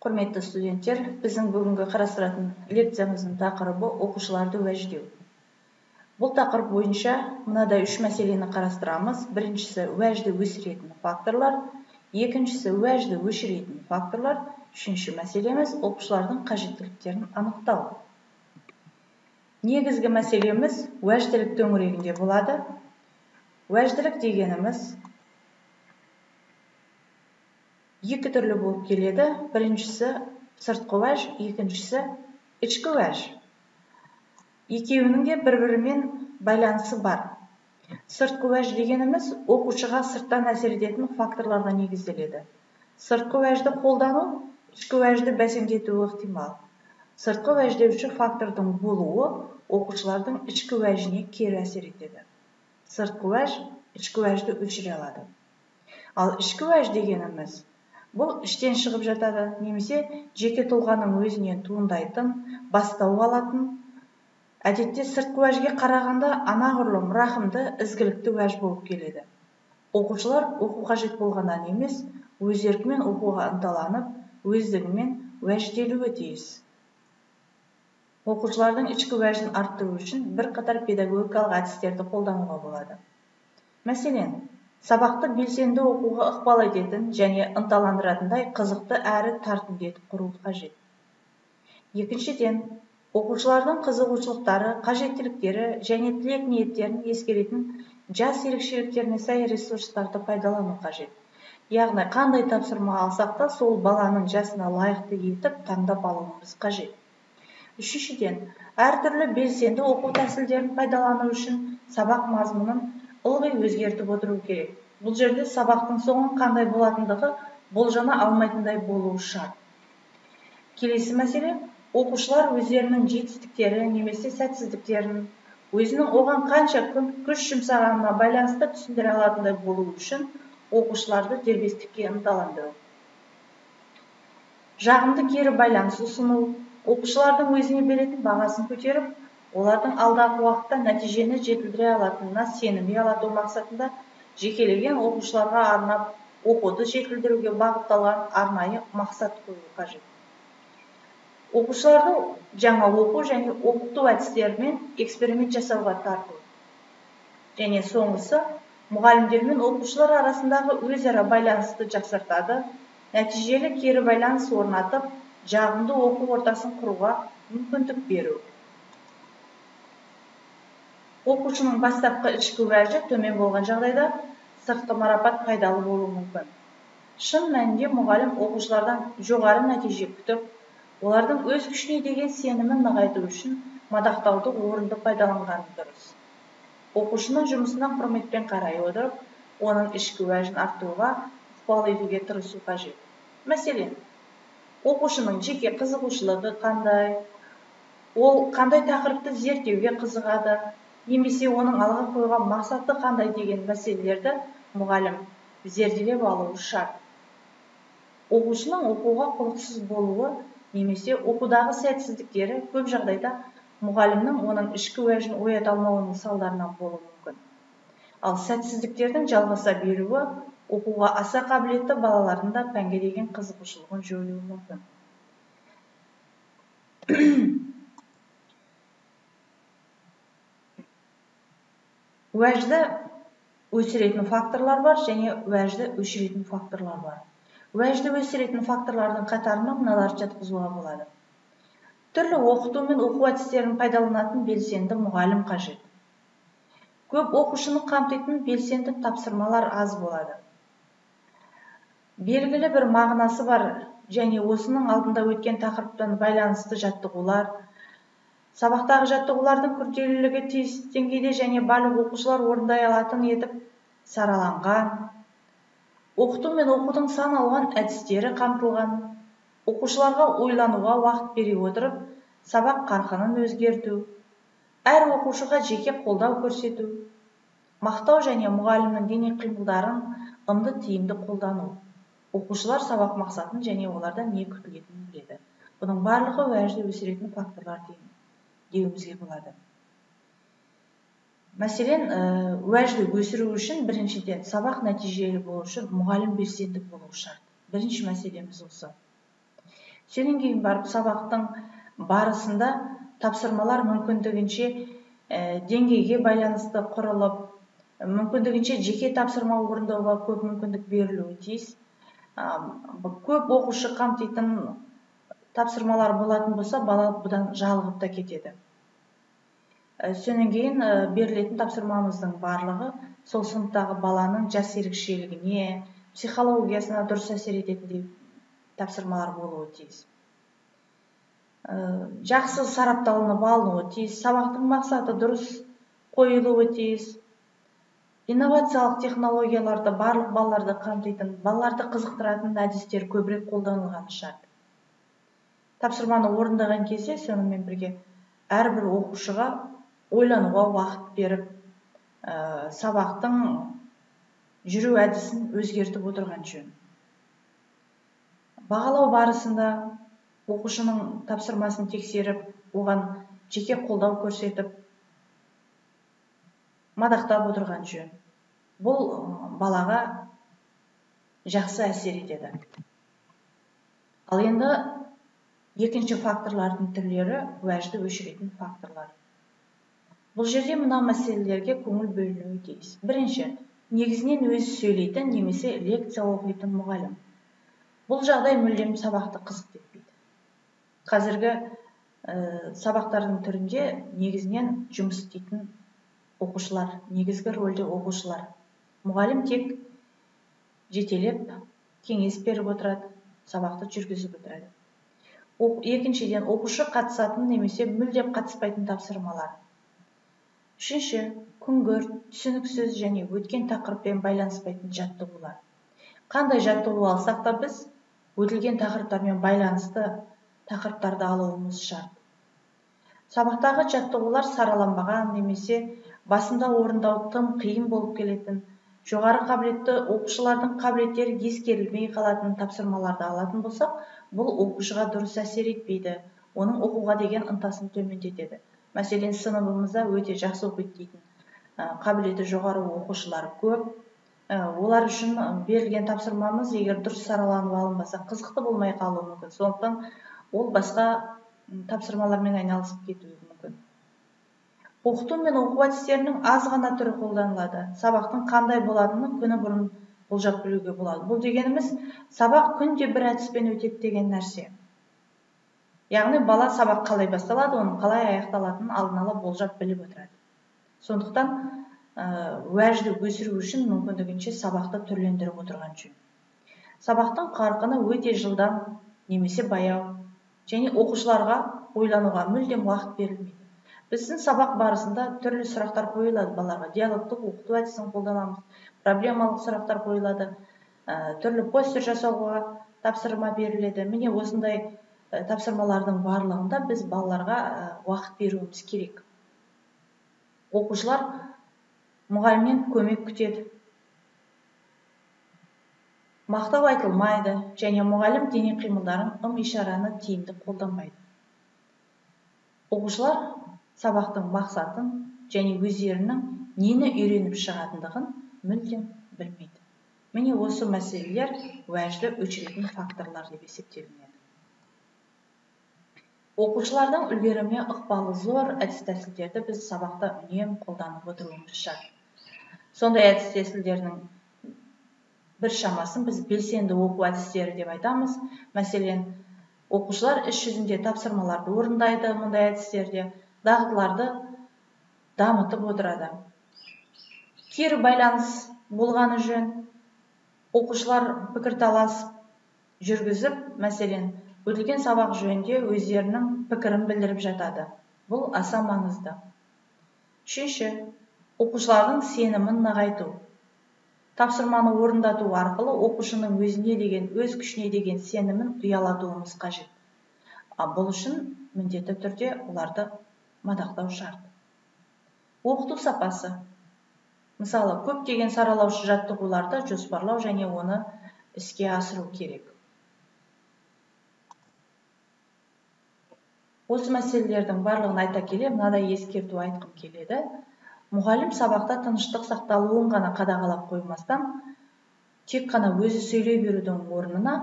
Құрметті студенттер, біздің бүгінгі қарастыратын лекциямыздың тақырыбы оқушыларды уәждеу. Бұл тақырып бойынша мынадай 3 мәселені қарастырамыз. Біріншісі уәжді өсіретін факторлар, екіншісі уәжді өшіретін факторлар, үшінші мәселеміз оқушылардың қажеттіліктерін анықтау. Негізгі мәселеміз уәжділік төңірегінде болады. Уәжділік дегеніміз екі түрлі болып келеді. Біріншісі сыртқы уәж, екіншісі ішкі уәж. Екеуінің де бір-бірімен байланысы бар. Сыртқы уәж дегеніміз оқушыға сырттан әсер ететін факторларға негізделеді. Сыртқы уәжді қолдану ішкі уәжді бәсеңдетуі ықтимал. Сыртқы уәждеуші фактордың болуы оқушылардың ішкі уәжіне кері әсер етеді. Сыртқы уәж ішкі уәжді өшіре алады. Ал ішкі уәж дегеніміз бұл іштен шығып жатады, немесе жеке тұлғаның өзінен туындайтын, бастау алатын, әдетте сыртқы уәжге қарағанда анағұрлым рахымды, ізгілікті уәж болып келеді. Оқушылар оқу қажет болғаннан емес, өз еркімен оқуға ынталанып, өздігімен уәжделуі тиіс. Оқушылардың ішкі уәжін арттыру үшін бірқатар педагогикалық әдістерді қолдануға болады. Мәселен, сабақты белсенді оқуға ықпал ететін және ынталандыратындай қызықты әрі тартымды етіп құру қажет. Екіншіден, оқушылардың қызығушылықтары, қажеттіліктері және тілек ниеттерін ескеретін жас ерекшеліктеріне сай ресурстарды пайдалану қажет. Яғни, қандай тапсырма алсақ та, сол баланың жасына лайықты етіп таңдап алуымыз қажет. Үшіншіден, әртүрлі белсенді оқу тәсілдерін пайдалану үшін сабақ мазмұнын ылғи өзгертіп отыру керек. Бұл жерде сабақтың соңы қандай болатындығы болжана алмайтындай болуы шарт. Келесі мәселе, оқушылар өздерінің жетістіктері немесе сәтсіздіктерін, өзінің оған қанша күш жұмсағанына байланысты түсіндіре алатындай болу үшін оқушыларды дербестікке ынталандыру. Жағымды кері байланыс ұсыну, оқушылардың өзіне беретін бағасын көтеріп, олардың алдағы уақытта нәтижені жетілдіре алатынына сенім ұялату мақсатында жекелеген оқушыларға арнап оқуды жетілдіруге бағытталған арнайы мақсат қою қажет. Оқушыларды жаңа оқу және оқыту әдістерімен эксперимент жасауға тарту. Және соңғысы, мұғалімдер мен оқушылар арасындағы өзара байланысты жақсартады, нәтижелі кері байланыс орнатып, жағымды оқу ортасын құруға мүмкіндік беру. Оқушының бастапқы ішкі уәжі төмен болған жағдайда сыртқы марапат пайдалы болуы мүмкін. Шын мәнінде мұғалім оқушылардан жоғары нәтиже күтіп, олардың өз күшіне деген сенімін нығайту үшін мадақтауды орынды пайдаланғаны дұрыс. Оқушының жұмысына құрметпен қарай отырып, оның ішкі уәжін арттыруға ықпал етуге тырысу қажет. Мәселен, оқушының жеке қызығушылығы қандай, ол қандай тақырыпты зерттеуге қызығады, немесе оның алға қойған мақсаты қандай деген мәселелерді мұғалім зерделеп алуы шарт. Оқушының оқуға құлықсыз болуы немесе оқудағы сәтсіздіктері көп жағдайда мұғалімнің оның ішкі уәжін оята алмауының салдарынан болуы мүмкін. Ал сәтсіздіктердің жалғаса беруі оқуға аса қабілетті балалардың да пәнге деген қызығушылығын жоюы мүмкін. Уәжді өсіретін факторлар бар және уәжді өшіретін факторлар бар. Уәжді өсіретін факторлардың қатарына мыналарды жатқызуға болады. Түрлі оқыту мен оқу әдістерін пайдаланатын белсенді мұғалім қажет. Көп оқушыны қамтитын белсенді тапсырмалар аз болады. Белгілі бір мағынасы бар және осының алдында өткен тақырыптан байланысты жаттығулар, сабақтағы жаттығулардың күрделілігі тиісті деңгейде және барлық оқушылар орындай алатын етіп сараланған, оқыту мен оқудың сан алуан әдістері қамтылған, оқушыларға ойлануға уақыт бере отырып, сабақ қарқынын өзгерту, әр оқушыға жеке қолдау көрсету, мақтау және мұғалімнің дене қимылдарын ымды тиімді қолдану. Оқушылар сабақ мақсатын және олардан не күтілетінін біледі. Бұның барлығы уәжді өсіретін факторлар деуімізге болады. Мәселен, уәжді өсіру үшін біріншіден сабақ нәтижелі болу үшін мұғалім белсенді болуы шарт. Бірінші мәселеміз осы. Сенен кейін барып сабақтың барысында тапсырмалар мүмкіндігінше деңгейге байланысты құрылып, мүмкіндігінше жеке тапсырма орындауға көп мүмкіндік берілуі тиіс. Көп оқушы қамтитын тапсырмалар болатын болса, бала бұдан жалығып та кетеді. Сонан кейін берілетін тапсырмамыздың барлығы сол сыныптағы баланың жас ерекшелігіне, психологиясына дұрыс әсер ететіндей тапсырмалар болуы тиіс. Жақсы сарапталынып алынуы тиіс, сабақтың мақсаты дұрыс қойылуы тиіс. Инновациялық технологияларды барлық балаларды қамтитын, балаларды қызықтыратын әдістер көбірек қолданылғаны шарт. Тапсырманы орындаған кезде сонымен бірге әрбір оқушыға ойлануға уақыт беріп, сабақтың жүру әдісін өзгертіп отырған жөн. Бағалау барысында оқушының тапсырмасын тексеріп, оған жеке қолдау көрсетіп, мадақтап отырған жөн. Бұл балаға жақсы әсер етеді. Ал енді екінші факторлардың түрлері уәжді өшіретін факторлар. Бұл жерде мына мәселелерге көңіл бөлінуі тиіс. Бірінші, негізінен өзі сөйлейтін немесе лекция оқитын мұғалім. Бұл жағдай мүлдем сабақты қызық етпейді. Қазіргі сабақтардың түрінде негізінен жұмыс істейтін оқушылар, негізгі рөлде оқушылар. Мұғалім тек жетелеп, кеңес беріп отырады, сабақты жүргізіп отырады. Екіншіден, оқушы қатысатын немесе мүлдем қатыспайтын тапсырмалар. Үшінші, күңгірт, түсініксіз және өткен тақырыппен байланыспайтын жаттығулар. Қандай жаттығу алсақ та біз өтілген тақырыптармен байланысты тақырыптарды алуымыз шарт. Сабақтағы жаттығулар сараланбаған немесе басында орындау тым қиын болып келетін, жоғары қабілетті оқушылардың қабілеттері ескерілмей қалатын тапсырмаларды алатын болсақ, бұл оқушыға дұрыс әсер етпейді, оның оқуға деген ынтасын төмендетеді. Мәселен, сыныбымызда өте жақсы оқиды дейтін қабілеті жоғары оқушылар көп. Олар үшін берілген тапсырмамыз егер дұрыс сараланып алынбаса, қызықты болмай қалуы мүмкін. Сондықтан ол басқа тапсырмалармен айналысып кетуі мүмкін. Оқыту мен оқу әдістерінің аз ғана түрі қолданылады. Сабақтың қандай болатынын күні бұрын болжап білуге болады. Бұл дегеніміз, сабақ күнде бір әдіспен өтеді деген нәрсе. Яғни бала сабақ қалай басталады, оның қалай аяқталатынын алдын ала болжап біліп отырады. Сондықтан уәжді өсіру үшін мүмкіндігінше сабақты түрлендіріп отырған жөн. Сабақтың қарқыны өте жылдам немесе баяу, және оқушыларға ойлануға мүлдем уақыт берілмейді. Біздің сабақ барысында түрлі сұрақтар қойылады балаға. Диалогтық оқыту әдісін қолданамыз, проблемалық сұрақтар қойылады, түрлі постер жасауға тапсырма беріледі. Міне осындай тапсырмалардың барлығында біз балаларға уақыт беруіміз керек. Оқушылар мұғалімнен көмек күтеді. Мақтау айтылмайды, және мұғалім дене қимылдарын, ым-ишараны тиімді қолданбайды. Оқушылар сабақтың мақсатын және өздерінің нені үйреніп шығатындығын мүлдем білмейді. Міне осы мәселелер уәжді өшіретін факторлар деп есептелінеді. Оқушылардың үлгеріміне ықпалы зор әдіс-тәсілдерді біз сабақта үнемі қолданып отыруымыз шарт. Сондай әдіс-тәсілдердің бір шамасын біз белсенді оқу әдістері деп айтамыз. Мәселен, оқушылар іс жүзінде тапсырмаларды орындайды, мұндай әдістерде дағдыларды дамытып отырады. Кері байланыс болғаны жөн, оқушылар пікірталас жүргізіп, мәселен, өтілген сабақ жөнінде өздерінің пікірін білдіріп жатады. Бұл аса маңызды. Үшінші, оқушылардың сенімін нығайту. Тапсырманы орындату арқылы оқушының өзіне деген, өз күшіне деген сенімін ұялатуымыз қажет. Бұл үшін міндетті түрде оларды мадақтау шарт. Оқыту сапасы. Мысалы, көптеген саралаушы жаттығуларды жоспарлау және оны іске асыру керек. Осы мәселелердің барлығын айта келе, мынадай ескерту айтқым келеді. Мұғалім сабақта тыныштық сақталуын ғана қадағалап қоймастан, тек қана өзі сөйлей берудің орнына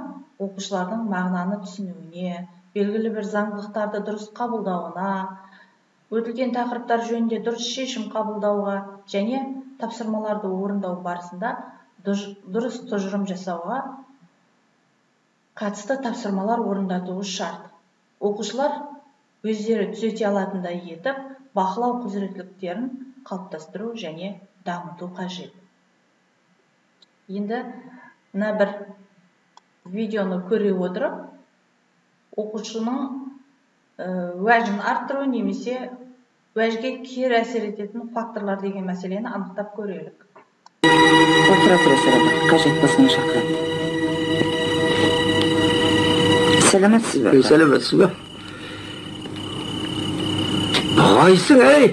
оқушылардың мағынаны түсінуіне, белгілі бір заңдылықтарды дұрыс қабылдауына, өтілген тақырыптар жөнінде дұрыс шешім қабылдауға және тапсырмаларды орындау барысында дұрыс тұжырым жасауға қатысты тапсырмалар орындатуы шарт. Оқушылар өздері түзете алатындай етіп, бақылау құзыреттіліктерін қалыптастыру және дамыту қажет. Енді мына бір видеоны көре отырып, оқушының уәжін арттыру немесе уәжге кері әсер ететін факторлар деген мәселені анықтап көрелік. Отыра тұра сұрады, қажет болсаң шақырады. Сәлеметсіз бе? Сәлеметсіз бе? Қайсың, әй?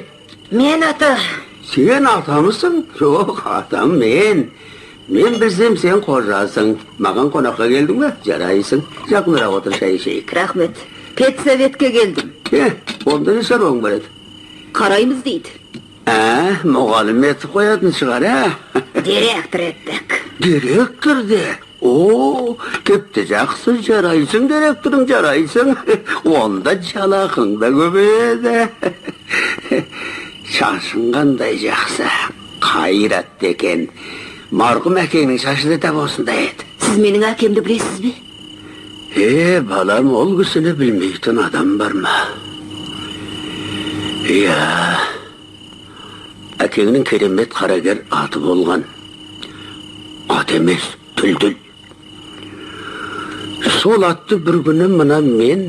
Мен ата. Сен атамысың? Жоқ, атам мен. Мен білсем сен қожасың. Маған қонаққа келдің бе? Жарайсың. Жақынырақ отыр, шай ішейік. Рахмет. Педсоветке келдім. Онда не шаруаң бар еді? Қараймыз дейді. Мұғалім етіп қоятын шығар, Директор еттік. Директор де? Кепті жақсы, жарайсың, директорың жарайсың. Онда жалақың да көбейеді. Шашың қандай жақсы, қайрат екен. Марқұм әкеңнің шашы да тап осындай еді. Сіз менің әкемді білесіз бе? Балам, ол кісіні білмейтін адам бар ма? Әкеңнің керемет қарагер аты болған. Ат емес, түлділ. Сол атты бір күні мына мен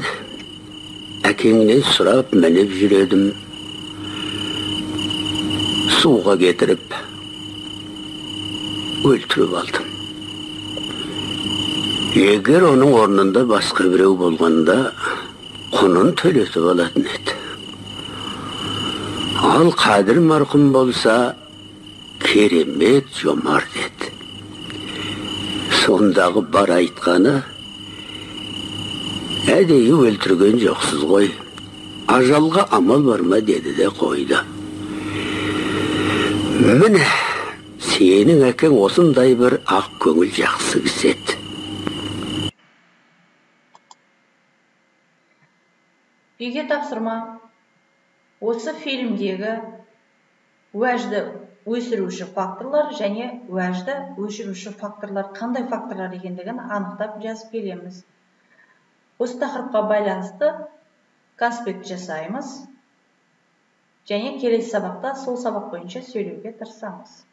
әкеңнен сұрап мініп жүредім. Суға кетіріп, өлтіріп алдым. Егер оның орнында басқа біреу болғанда, құнын төлетіп алатын еді. Ал Қадір марқұм болса, керемет жомарт еді. Сондағы бар айтқаны, әдейі өлтірген жоқсыз ғой. Ажалға амал бар ма деді де қойды. Міне, сенің әкең осындай бір ақ көңіл жақсы кісі еді. Үйге тапсырма. Осы фильмдегі уәжді өсіруші факторлар және уәжді өшіруші факторлар қандай факторлар екендігін анықтап жазып келеміз. Осы тақырыпқа байланысты конспект жасаймыз және келесі сабақта сол сабақ бойынша сөйлеуге тырысамыз.